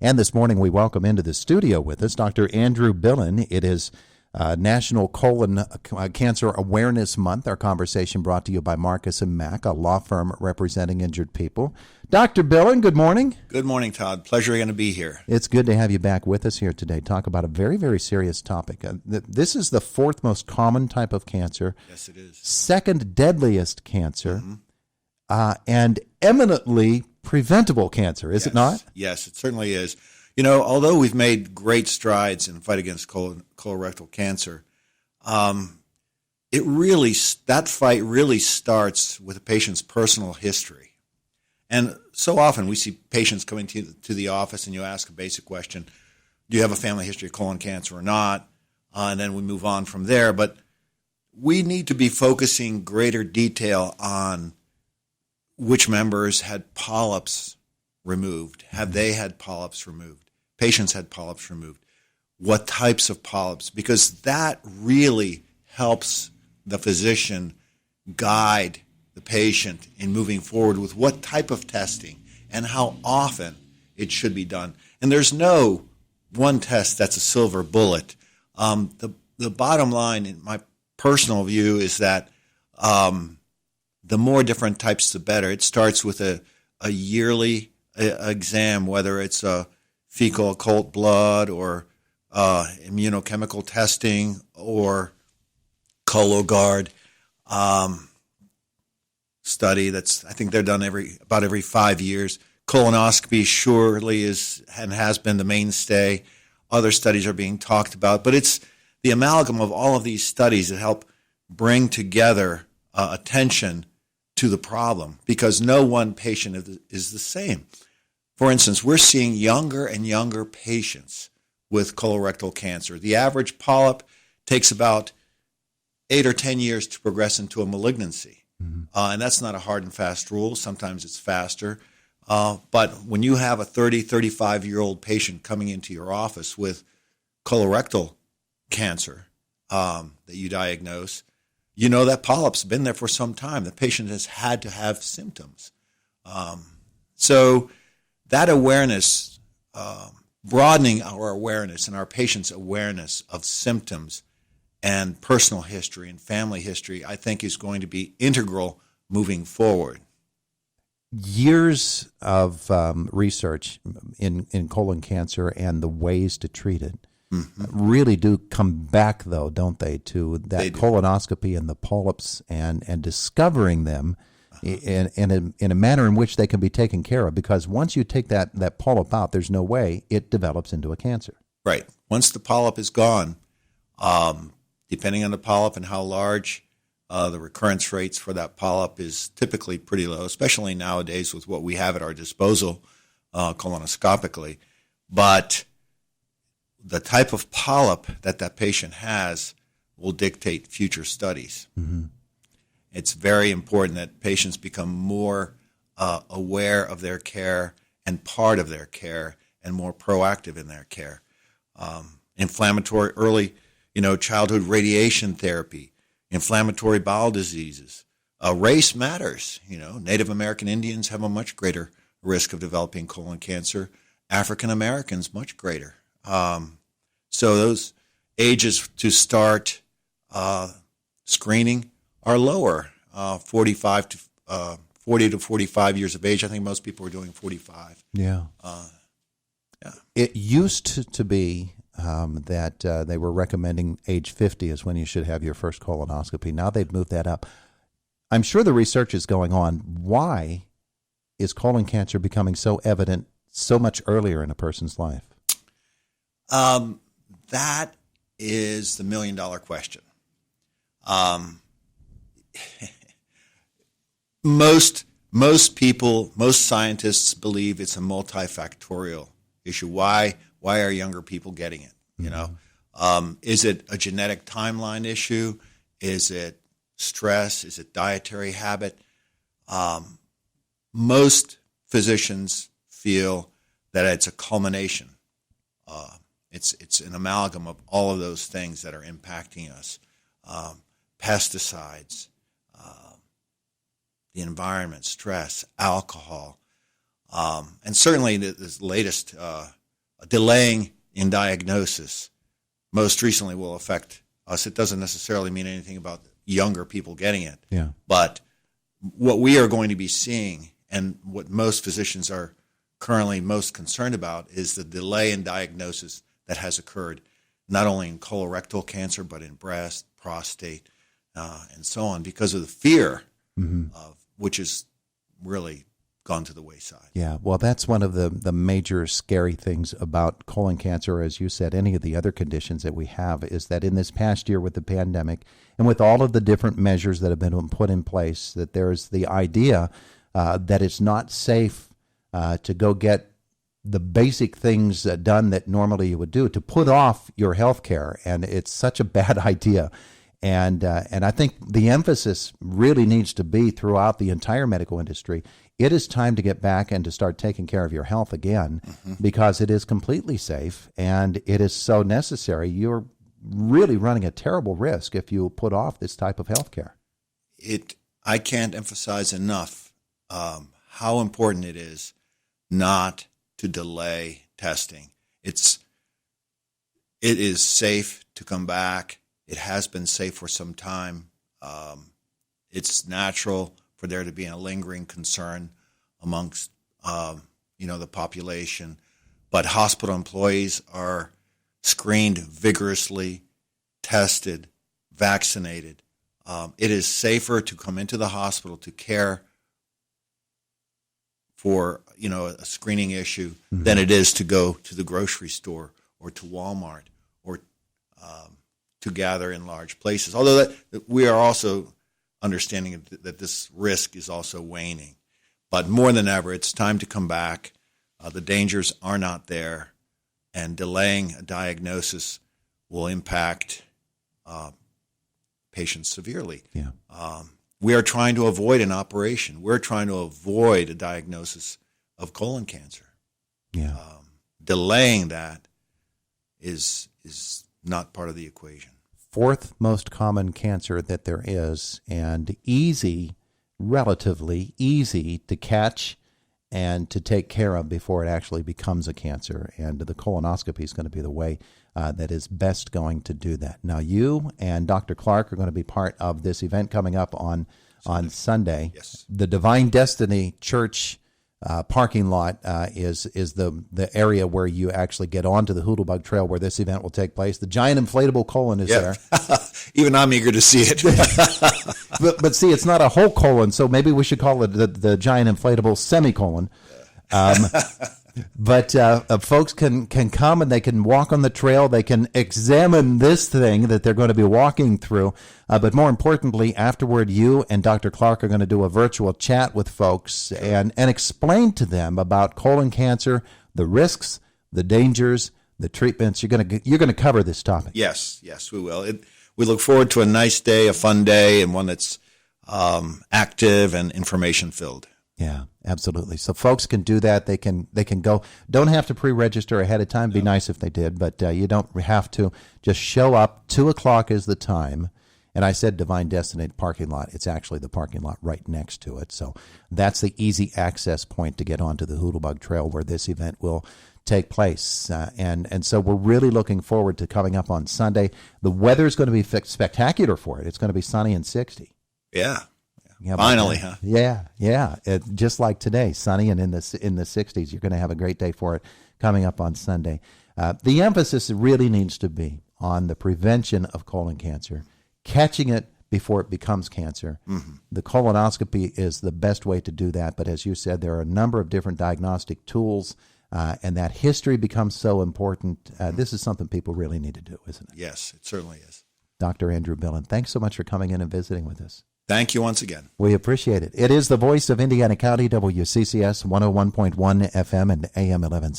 And this morning we welcome into the studio with us Dr. Andrew Billon. It is National Colon Cancer Awareness Month. Our conversation brought to you by Marcus & Mack, a law firm representing injured people. Dr. Billon, good morning. Good morning, Todd. Pleasure to be here. It's good to have you back with us here today. Talk about a very, very serious topic. This is the fourth most common type of cancer. Yes, it is. Second deadliest cancer, and eminently preventable cancer, is it not? Yes, it certainly is. You know, although we've made great strides in the fight against colorectal cancer, that fight really starts with a patient's personal history. And so often we see patients coming to the office and you ask a basic question, do you have a family history of colon cancer or not? And then we move on from there. But we need to be focusing greater detail on which members had polyps removed. Have they had polyps removed? Patients had polyps removed. What types of polyps? Because that really helps the physician guide the patient in moving forward with what type of testing and how often it should be done. And there's no one test that's a silver bullet. The bottom line, in my personal view, is that the more different types, the better. It starts with a yearly exam, whether it's a fecal occult blood or immunochemical testing or Cologuard study. I think they're done about every 5 years. Colonoscopy surely is and has been the mainstay. Other studies are being talked about, but it's the amalgam of all of these studies that help bring together attention to the problem, because no one patient is the same. For instance, we're seeing younger and younger patients with colorectal cancer. The average polyp takes about 8 or 10 years to progress into a malignancy. And that's not a hard and fast rule. Sometimes it's faster. But when you have a 30, 35-year-old patient coming into your office with colorectal cancer that you diagnose, you know that polyp's been there for some time. The patient has had to have symptoms. So that awareness, broadening our awareness and our patients' awareness of symptoms and personal history and family history, I think is going to be integral moving forward. Years of research in colon cancer and the ways to treat it really do come back, though, don't they, to that colonoscopy and the polyps and discovering them in a manner in which they can be taken care of. Because once you take that polyp out, there's no way it develops into a cancer. Right. Once the polyp is gone, depending on the polyp and how large, the recurrence rates for that polyp is typically pretty low, especially nowadays with what we have at our disposal colonoscopically. But the type of polyp that patient has will dictate future studies. It's very important that patients become more aware of their care and part of their care and more proactive in their care. Inflammatory early childhood radiation therapy, inflammatory bowel diseases. Race matters. Native American Indians have a much greater risk of developing colon cancer. African Americans, much greater. So those ages to start screening are lower, 40 to 45 years of age. I think most people are doing 45. Yeah. It used to be that they were recommending age 50 is when you should have your first colonoscopy. Now they've moved that up. I'm sure the research is going on. Why is colon cancer becoming so evident so much earlier in a person's life? That is the million-dollar question. Most people, most scientists believe it's a multifactorial issue. Why are younger people getting it? Is it a genetic timeline issue? Is it stress? Is it dietary habit? Most physicians feel that it's a culmination. It's an amalgam of all of those things that are impacting us. Pesticides, the environment, stress, alcohol, and certainly this latest delaying in diagnosis most recently will affect us. It doesn't necessarily mean anything about younger people getting it. Yeah. But what we are going to be seeing, and what most physicians are currently most concerned about, is the delay in diagnosis that has occurred, not only in colorectal cancer, but in breast, prostate, and so on, because of the fear of which has really gone to the wayside. Yeah, well, that's one of the major scary things about colon cancer, as you said, any of the other conditions that we have, is that in this past year with the pandemic and with all of the different measures that have been put in place, that there's the idea that it's not safe to go get the basic things done that normally you would do, to put off your health care, and it's such a bad idea. And I think the emphasis really needs to be throughout the entire medical industry. It is time to get back and to start taking care of your health again, because it is completely safe and it is so necessary. You're really running a terrible risk if you put off this type of health care. I can't emphasize enough how important it is not to delay testing. It is safe to come back. It has been safe for some time. It's natural for there to be a lingering concern amongst the population, but hospital employees are screened vigorously, tested, vaccinated. It is safer to come into the hospital to care for a screening issue than it is to go to the grocery store or to Walmart or to gather in large places. Although that we are also understanding that this risk is also waning. But more than ever, it's time to come back. The dangers are not there, and delaying a diagnosis will impact patients severely. Yeah. We are trying to avoid an operation. We're trying to avoid a diagnosis of colon cancer. Yeah. Delaying that is not part of the equation. Fourth most common cancer that there is, and relatively easy to catch and to take care of before it actually becomes a cancer. And the colonoscopy is going to be the way that is best going to do that. Now, you and Dr. Clark are going to be part of this event coming up on Sunday. Yes. The Divine Destiny Church parking lot is the area where you actually get onto the Hoodlebug Trail where this event will take place. The giant inflatable colon is there. Even I'm eager to see it. but see, it's not a whole colon, so maybe we should call it the giant inflatable semicolon. But folks can come and they can walk on the trail. They can examine this thing that they're going to be walking through. But more importantly, afterward, you and Dr. Clark are going to do a virtual chat with folks and explain to them about colon cancer, the risks, the dangers, the treatments. You're going to cover this topic. Yes, we will. We look forward to a nice day, a fun day, and one that's active and information filled. Yeah, absolutely. So folks can do that. They can go. Don't have to pre-register ahead of time. Be nice if they did, but you don't have to. Just show up. 2:00 is the time. And I said Divine Destiny parking lot. It's actually the parking lot right next to it. So that's the easy access point to get onto the Hoodlebug Trail where this event will take place. And so we're really looking forward to coming up on Sunday. The weather is going to be spectacular for it. It's going to be sunny and 60. Yeah. Finally, huh? Yeah. Just like today, sunny and in the 60s. You're going to have a great day for it coming up on Sunday. The emphasis really needs to be on the prevention of colon cancer, catching it before it becomes cancer. Mm-hmm. The colonoscopy is the best way to do that. But as you said, there are a number of different diagnostic tools, and that history becomes so important. This is something people really need to do, isn't it? Yes, it certainly is. Dr. Andrew Billon, thanks so much for coming in and visiting with us. Thank you once again. We appreciate it. It is the voice of Indiana County, WCCS 101.1 FM and AM 11.